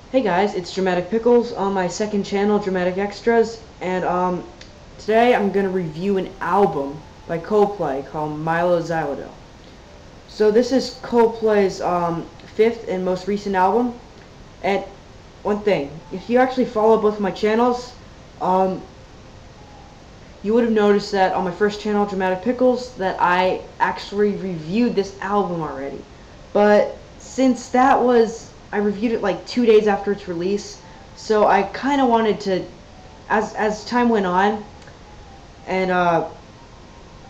Hey guys, it's Dramatic Pickles on my second channel, Dramatic Extras, and today I'm gonna review an album by Coldplay called Mylo Xyloto. So this is Coldplay's fifth and most recent album. And one thing, if you actually follow both my channels, you would have noticed that on my first channel, Dramatic Pickles, that I actually reviewed this album already. But since I reviewed it like 2 days after its release, so I kind of wanted to, as time went on, and I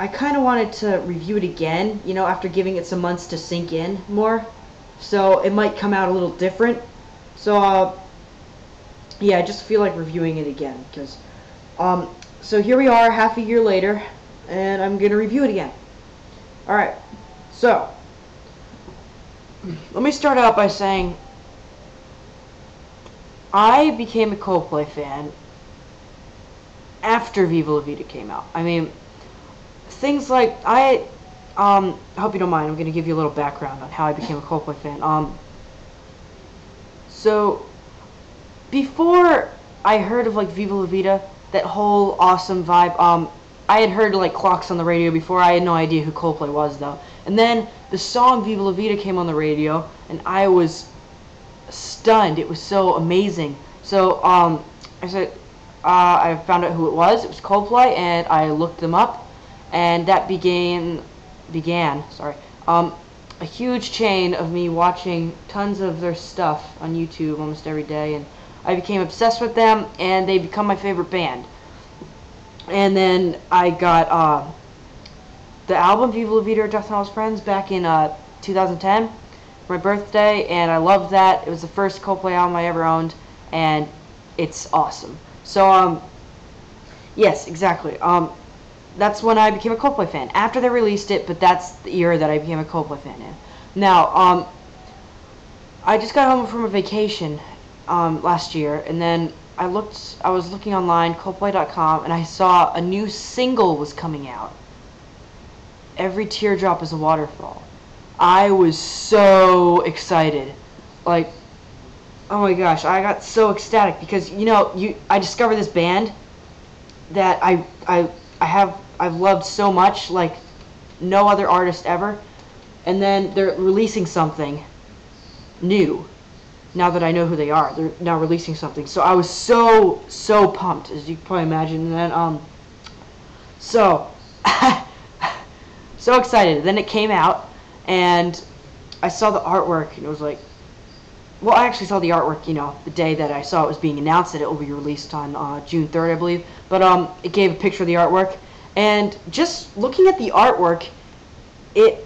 kind of wanted to review it again, you know, after giving it some months to sink in more, so it might come out a little different. So yeah, I just feel like reviewing it again, because so here we are, half a year later, and I'm gonna review it again. Alright, so let me start out by saying I became a Coldplay fan after Viva La Vida came out. I mean, things like I hope you don't mind, I'm going to give you a little background on how I became a Coldplay fan. So before I heard of like Viva La Vida, that whole awesome vibe, I had heard like Clocks on the radio before. I had no idea who Coldplay was though. And then the song Viva La Vida came on the radio, and I was stunned. It was so amazing. So I said, I found out who it was. It was Coldplay, and I looked them up, and that began a huge chain of me watching tons of their stuff on YouTube almost every day, and I became obsessed with them, and they become my favorite band. And then I got the album Viva La Vida or Death and All His Friends back in 2010 for my birthday, and I loved that. It was the first Coldplay album I ever owned, and it's awesome. So yes, exactly. That's when I became a Coldplay fan. After they released it, but that's the year that I became a Coldplay fan in. Now, I just got home from a vacation last year, and then I was looking online, Coldplay.com, and I saw a new single was coming out. Every Teardrop is a Waterfall. I was so excited. Like, oh my gosh, I got so ecstatic because, you know, I discovered this band that I've loved so much, like no other artist ever, and then they're releasing something new. Now that I know who they are, they're now releasing something. So I was so pumped, as you can probably imagine. And then so so excited. Then it came out, and I saw the artwork, and it was like, well, I actually saw the artwork, you know, the day that I saw it was being announced that it will be released on June 3rd, I believe. But it gave a picture of the artwork, and just looking at the artwork, it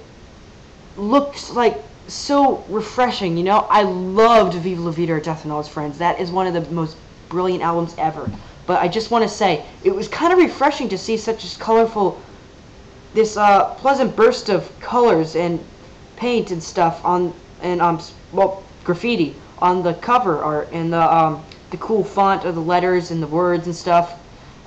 looks like so refreshing, you know. I loved Viva La Vida or Death and All His Friends. That is one of the most brilliant albums ever. But I just want to say, it was kind of refreshing to see such a colorful, this pleasant burst of colors and paint and stuff on, and well, graffiti on the cover art, and the cool font of the letters and the words and stuff.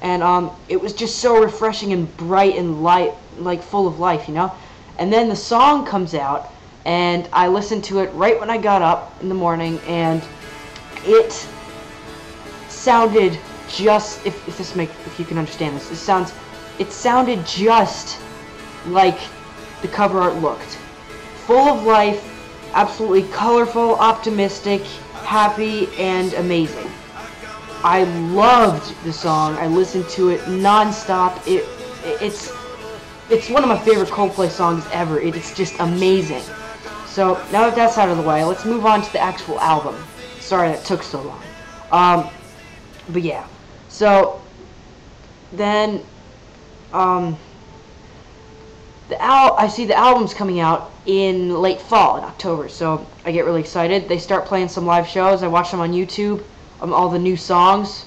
And it was just so refreshing and bright and light, like full of life, you know. And then the song comes out, and I listened to it right when I got up in the morning, and it sounded just, if you can understand this, it sounded just like the cover art looked. Full of life, absolutely colorful, optimistic, happy, and amazing. I loved the song. I listened to it non-stop. It's one of my favorite Coldplay songs ever. It's just amazing. So now that that's out of the way, let's move on to the actual album. Sorry that took so long. But yeah. So then I see the album's coming out in late fall, in October, so I get really excited. They start playing some live shows. I watch them on YouTube, all the new songs.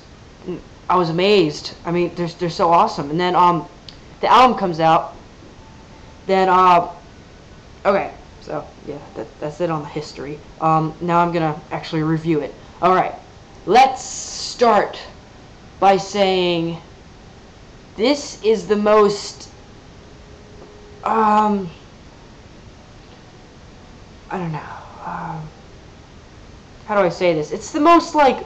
I was amazed. I mean, they're so awesome. And then the album comes out. Then okay, so yeah, that's it on the history. Now I'm gonna actually review it. All right, let's start by saying this is the most I don't know. how do I say this? It's the most like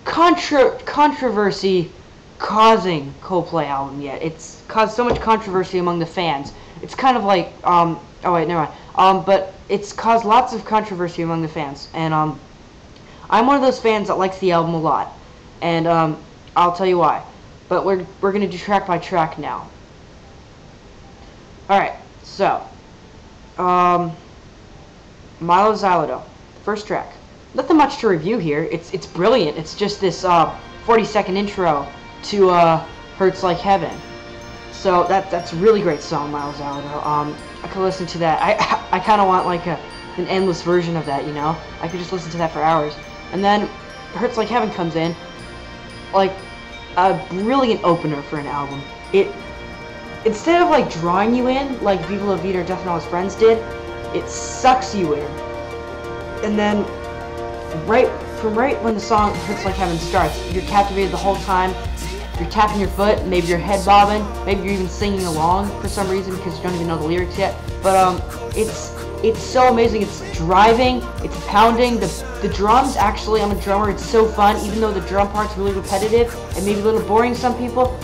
controversy causing Coldplay album yet. It's caused so much controversy among the fans. It's kind of like oh wait, never mind. But it's caused lots of controversy among the fans, and I'm one of those fans that likes the album a lot, and I'll tell you why. But we're gonna do track by track now. All right, so Mylo Xyloto, first track. Nothing much to review here. It's brilliant. It's just this 40-second intro to Hurts Like Heaven. So that's a really great song, Mylo Xyloto. I could listen to that. I kind of want like an endless version of that, you know? I could just listen to that for hours. And then Hurts Like Heaven comes in, like a brilliant opener for an album. Instead of like drawing you in like Viva La Vida or Death and All His Friends did, it sucks you in. And then right when the song Hurts Like Heaven starts, you're captivated the whole time. You're tapping your foot, maybe your head bobbing, maybe you're even singing along for some reason because you don't even know the lyrics yet. But it's so amazing. It's driving, it's pounding. The drums, actually, I'm a drummer. It's so fun, even though the drum part's really repetitive and maybe a little boring to some people.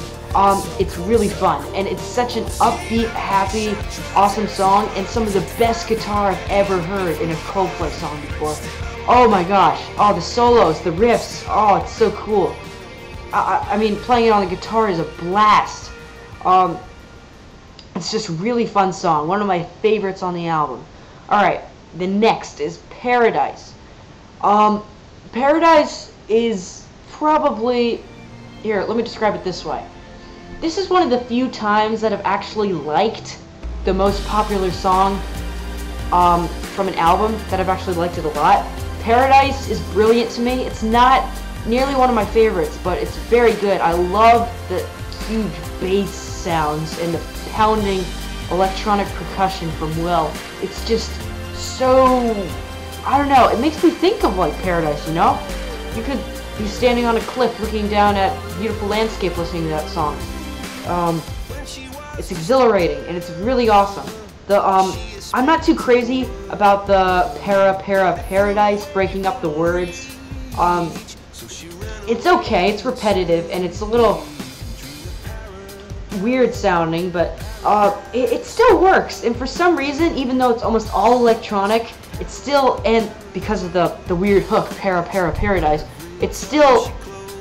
It's really fun, and it's such an upbeat, happy, awesome song, and some of the best guitar I've ever heard in a Coldplay song before. Oh my gosh! Oh, the solos, the riffs. Oh, it's so cool. I mean, playing it on the guitar is a blast. It's just a really fun song. One of my favorites on the album. Alright, the next is Paradise. Paradise is probably... Here, let me describe it this way. This is one of the few times that I've actually liked the most popular song from an album, that I've actually liked it a lot. Paradise is brilliant to me. It's not nearly one of my favorites, but it's very good. I love the huge bass sounds and the pounding electronic percussion from Will. It's just so, I don't know, it makes me think of like Paradise, you know? You could be standing on a cliff looking down at beautiful landscape listening to that song. It's exhilarating and it's really awesome. I'm not too crazy about the paradise, breaking up the words. It's okay, it's repetitive, and it's a little weird sounding, but it still works. And for some reason, even though it's almost all electronic, it's still, and because of the weird hook, paradise, it still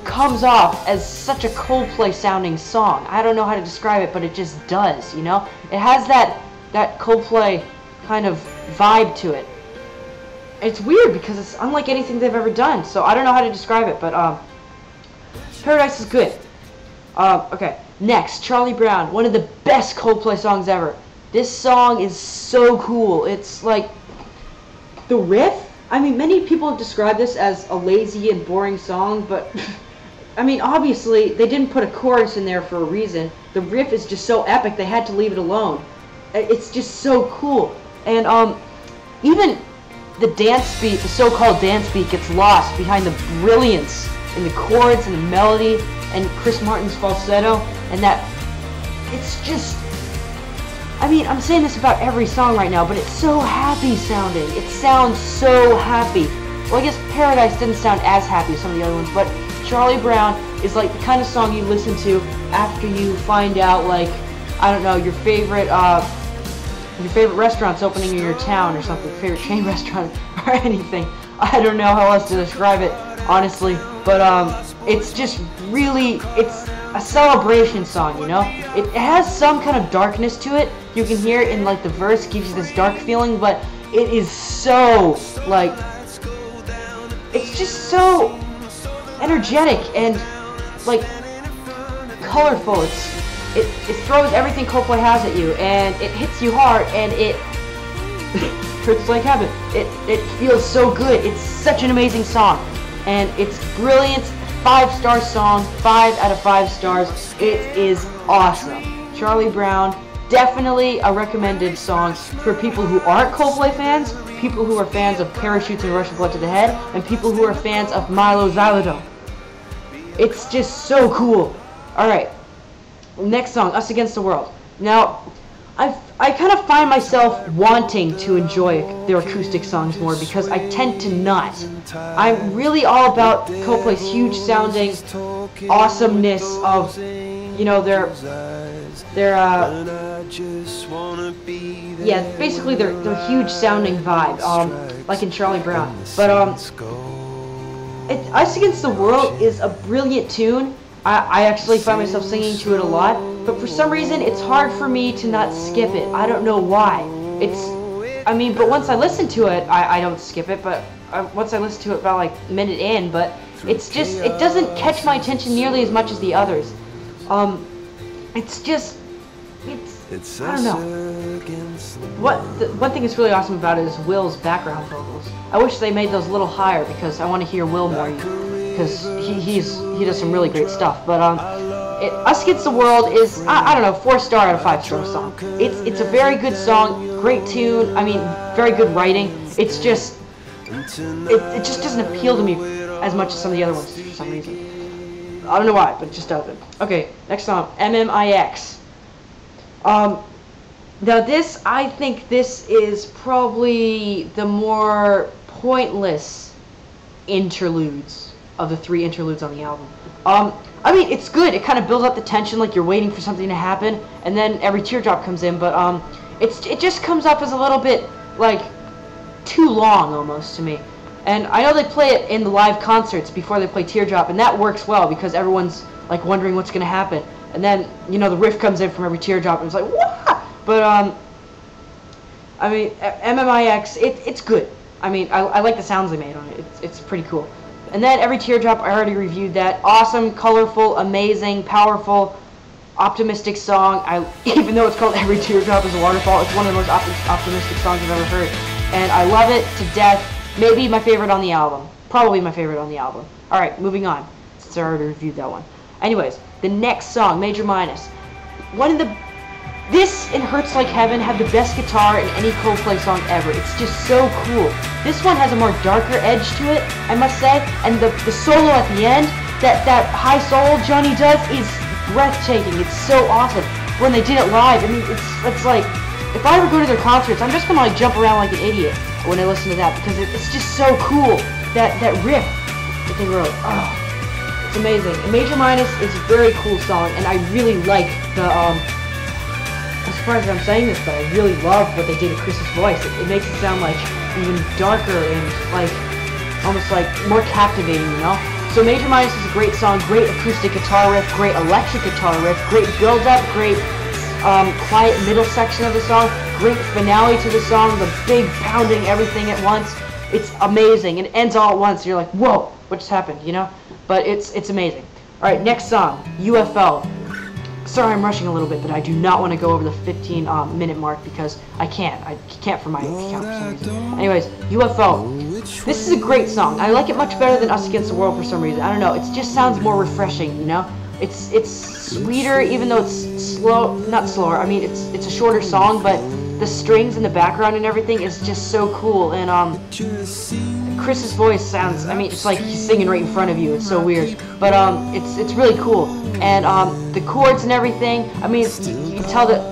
comes off as such a Coldplay sounding song. I don't know how to describe it, but it just does, you know? It has that Coldplay kind of vibe to it. It's weird because it's unlike anything they've ever done, so I don't know how to describe it, but Paradise is good. Okay, next, Charlie Brown, one of the best Coldplay songs ever. This song is so cool. It's like, the riff, I mean, many people have described this as a lazy and boring song, but I mean, obviously, they didn't put a chorus in there for a reason. The riff is just so epic, they had to leave it alone. It's just so cool. And even the dance beat, the so-called dance beat, gets lost behind the brilliance in the chords and the melody and Chris Martin's falsetto, and that, it's just, I mean, I'm saying this about every song right now, but it's so happy sounding. It sounds so happy. Well, I guess Paradise didn't sound as happy as some of the other ones, but Charlie Brown is like the kind of song you listen to after you find out, like, I don't know, your favorite restaurant's opening in your town or something, your favorite chain restaurant or anything. I don't know how else to describe it, honestly, but it's just really, it's a celebration song, you know? It has some kind of darkness to it. You can hear it in like the verse, gives you this dark feeling, but it is so, like, it's just so energetic and like colorful. It throws everything Coldplay has at you, and it hits you hard, and it hurts like heaven. It feels so good. It's such an amazing song, and it's brilliant. 5-star song, 5 out of 5 stars. It is awesome. Charlie Brown, definitely a recommended song for people who aren't Coldplay fans, people who are fans of Parachutes and Rush of Blood to the Head, and people who are fans of Mylo Xyloto. It's just so cool. Alright, next song, Us Against the World. Now, I kind of find myself wanting to enjoy their acoustic songs more because I tend to not. I'm really all about Coldplay's huge sounding awesomeness of, you know, their yeah, basically their huge sounding vibe, like in Charlie Brown. But Us Against the World is a brilliant tune. I actually find myself singing to it a lot, but for some reason it's hard for me to not skip it. I don't know why. I mean, but once I listen to it, I don't skip it, but once I listen to it about like a minute in, but it's just, it doesn't catch my attention nearly as much as the others. It's just, I don't know. One thing that's really awesome about it is Will's background vocals. I wish they made those a little higher because I want to hear Will more, because he does some really great stuff. But Us Against the World is, I don't know, 4-star out of 5-star song. It's a very good song, great tune. I mean, very good writing. It's just, it just doesn't appeal to me as much as some of the other ones for some reason. I don't know why, but it just doesn't. Okay, next song, MMIX. Now this, I think this is probably the more pointless interludes of the 3 interludes on the album. I mean, it's good. It kind of builds up the tension, like you're waiting for something to happen, and then every teardrop comes in, but it just comes up as a little bit, like, too long almost to me. And I know they play it in the live concerts before they play Teardrop, and that works well because everyone's like wondering what's going to happen. And then, you know, the riff comes in from every Teardrop, and it's like, wah! But, I mean, MMIX, it's good. I mean, I like the sounds they made on it. It's pretty cool. And then every Teardrop, I already reviewed that. Awesome, colorful, amazing, powerful, optimistic song. Even though it's called Every Teardrop is a Waterfall, it's one of the most optimistic songs I've ever heard. And I love it to death. Maybe my favorite on the album. Probably my favorite on the album. Alright, moving on, since I already reviewed that one. Anyways, the next song, Major Minus. This and Hurts Like Heaven have the best guitar in any Coldplay song ever. It's just so cool. This one has a more darker edge to it, I must say, and the solo at the end, that high solo Johnny does is breathtaking. It's so awesome. When they did it live, I mean, it's like, if I ever go to their concerts, I'm just gonna like jump around like an idiot when I listen to that, because it's just so cool. That riff that they wrote, oh, it's amazing. And Major Minus is a very cool song, and I really like the, I'm surprised that I'm saying this, but I really love what they did with Chris's voice. It makes it sound like even darker and like almost like more captivating, you know? So Major Minus is a great song, great acoustic guitar riff, great electric guitar riff, great build-up, great quiet middle section of the song, great finale to the song, the big pounding everything at once. It's amazing. It ends all at once. And you're like, whoa, what just happened, you know? But it's amazing. Alright, next song, UFO. Sorry I'm rushing a little bit, but I do not want to go over the 15-minute mark because I can't. I can't for my account for some reason. Anyways, UFO. This is a great song. I like it much better than Us Against the World for some reason. I don't know. It just sounds more refreshing, you know? It's sweeter, even though it's not slower. I mean, it's a shorter song, but the strings in the background and everything is just so cool. And Chris's voice sounds, I mean, it's like he's singing right in front of you. It's so weird, but it's really cool. And the chords and everything, I mean, you can tell that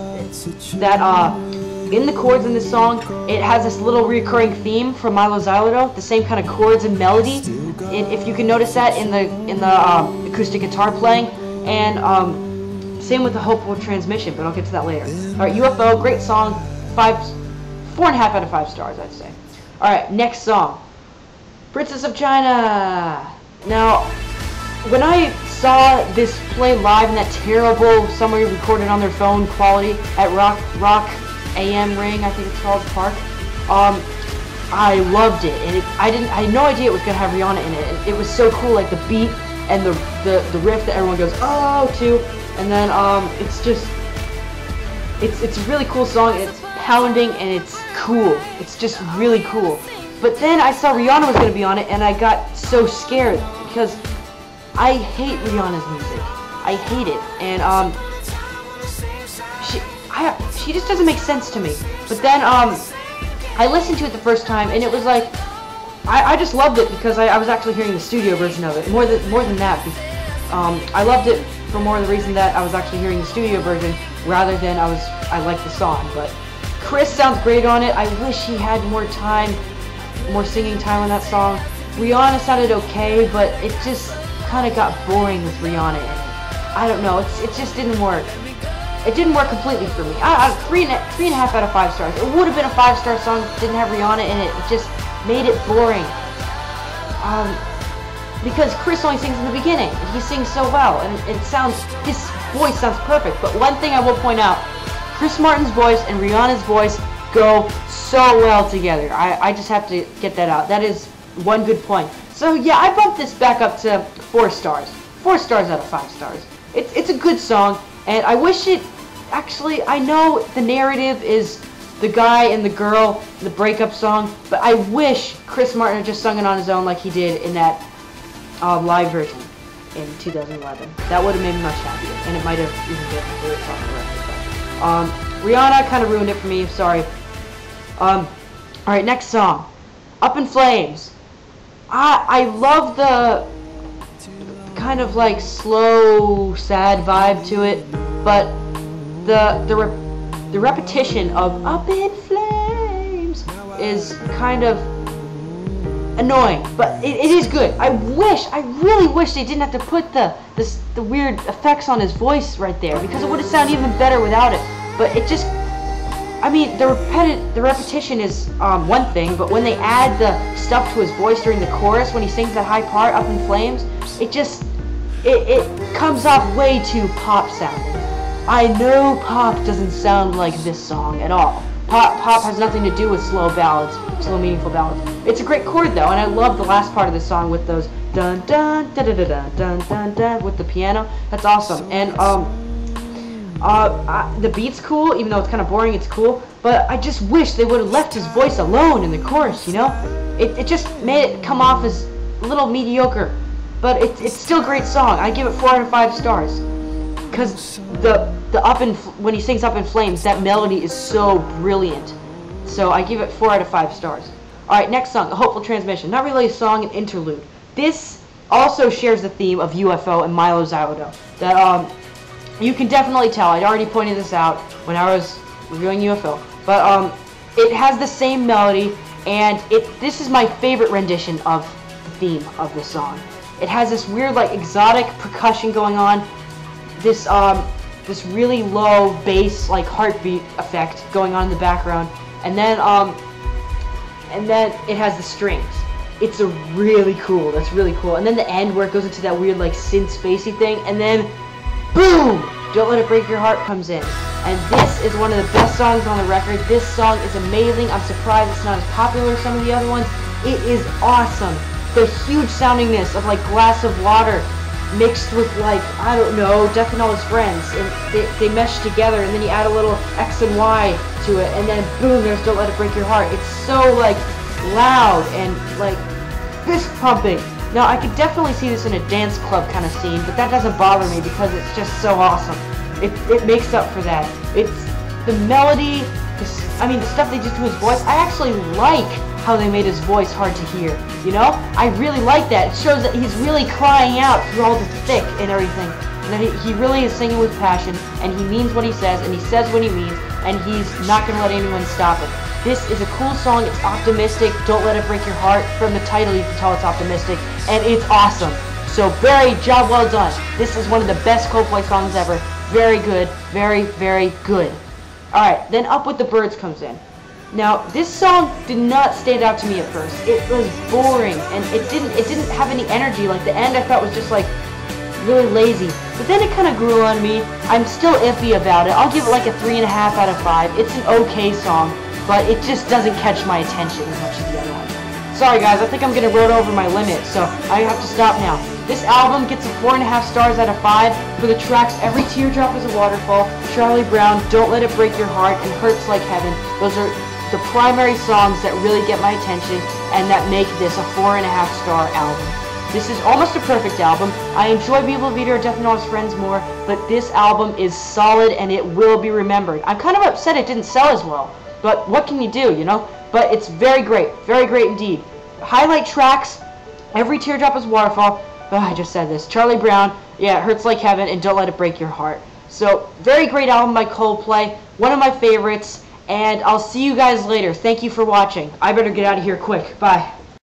in the chords in this song, it has this little reoccurring theme from Mylo Xyloto, the same kind of chords and melody. If you can notice that in the acoustic guitar playing, and same with the Hopeful Transmission, but I'll get to that later. Alright, UFO, great song, 4.5 out of 5 stars, I'd say. Alright, next song, Princess of China. Now, when I saw this play live in that terrible, somebody recorded on their phone quality at Rock AM Ring, I think it's called, Park, I loved it, and I had no idea it was gonna have Rihanna in it. And it was so cool, like the beat and the riff that everyone goes oh to, and then it's a really cool song. It's pounding and it's cool. It's just really cool. But then I saw Rihanna was gonna be on it, and I got so scared because I hate Rihanna's music. I hate it, and she just doesn't make sense to me. But then I listened to it the first time, and it was like, I just loved it because I was actually hearing the studio version of it. More than that, I loved it for more the reason that I was actually hearing the studio version rather than I liked the song. But Chris sounds great on it. I wish he had more time, more singing time on that song. Rihanna sounded okay, but it just kind of got boring with Rihanna in it. I don't know, it just didn't work. It didn't work completely for me. Three and a half out of 5 stars. It would have been a 5-star song if it didn't have Rihanna in it. It just made it boring. Because Chris only sings in the beginning, and he sings so well, and his voice sounds perfect. But one thing I will point out, Chris Martin's voice and Rihanna's voice go so well together. I just have to get that out. That is one good point. So yeah, I bumped this back up to 4 stars. 4 stars out of 5 stars. It's a good song, and I wish it, actually, I know the narrative is the guy and the girl, the breakup song, but I wish Chris Martin had just sung it on his own like he did in that live version in 2011. That would have made me much happier, and it might have even been my favorite song on the record. But, Rihanna kind of ruined it for me, sorry. Alright, next song. Up in Flames. I love the kind of like slow, sad vibe to it, but the repetition of "Up in Flames" is kind of annoying, but it is good. I really wish they didn't have to put the weird effects on his voice right there, because it would have sounded even better without it. But it just, I mean, the repetition is one thing, but when they add the stuff to his voice during the chorus, when he sings that high part, "Up in Flames," it just, it comes off way too pop sounding. I know pop doesn't sound like this song at all. Pop has nothing to do with slow ballads, slow meaningful ballads. It's a great chord though, and I love the last part of the song with those dun dun da da da dun dun dun dun with the piano. That's awesome. And the beat's cool, even though it's kind of boring, it's cool. But I just wish they would have left his voice alone in the chorus, you know? It just made it come off as a little mediocre. But it's still a great song. I give it 4 out of 5 stars. Because when he sings "Up in Flames," that melody is so brilliant. So I give it 4 out of 5 stars. Alright, next song, A Hopeful Transmission. Not really a song, an interlude. This also shares the theme of UFO and Mylo Xyloto. That, you can definitely tell. I'd already pointed this out when I was reviewing UFO. But, it has the same melody, and this is my favorite rendition of the theme of this song. It has this weird, like, exotic percussion going on. This really low bass, like, heartbeat effect going on in the background. And then it has the strings. It's really cool. That's really cool. And then the end where it goes into that weird, like, synth spacey thing, and then boom! Don't Let It Break Your Heart comes in. And this is one of the best songs on the record. This song is amazing. I'm surprised it's not as popular as some of the other ones. It is awesome. The huge soundingness of, like, Glass of Water mixed with, like, I don't know, Death and All His Friends. And they mesh together, and then you add a little X and Y to it, and then boom, there's Don't Let It Break Your Heart. It's so, like, loud and, like, fist pumping. Now, I could definitely see this in a dance club kind of scene, but that doesn't bother me because it's just so awesome. It makes up for that. It's the melody, the stuff they did to his voice. I actually like how they made his voice hard to hear, you know? I really like that. It shows that he's really crying out through all the thick and everything. And that he really is singing with passion, and he means what he says, and he says what he means, and he's not going to let anyone stop it. This is a cool song. It's optimistic. Don't Let It Break Your Heart. From the title, you can tell it's optimistic, and it's awesome. So, job well done. This is one of the best Coldplay songs ever. Very good. Very, very good. Alright, then Up With the Birds comes in. Now, this song did not stand out to me at first. It was boring, and it didn't have any energy. Like, the end I thought was just, like, really lazy. But then it kind of grew on me. I'm still iffy about it. I'll give it like a 3.5 out of 5. It's an okay song, but it just doesn't catch my attention as much as the other one. Sorry guys, I think I'm going to run over my limit, so I have to stop now. This album gets a 4.5 stars out of 5 for the tracks Every Teardrop Is a Waterfall, Charlie Brown, Don't Let It Break Your Heart, and Hurts Like Heaven. Those are the primary songs that really get my attention and that make this a 4.5 star album. This is almost a perfect album. I enjoy Viva Vida or Death and All His Friends more, but this album is solid and it will be remembered. I'm kind of upset it didn't sell as well, but what can you do, you know? But it's very great indeed. Highlight tracks, Every Teardrop Is a Waterfall, I just said this, Charlie Brown, Yeah, It Hurts Like Heaven and Don't Let It Break Your Heart. So, very great album by Coldplay, one of my favorites, and I'll see you guys later. Thank you for watching. I better get out of here quick. Bye.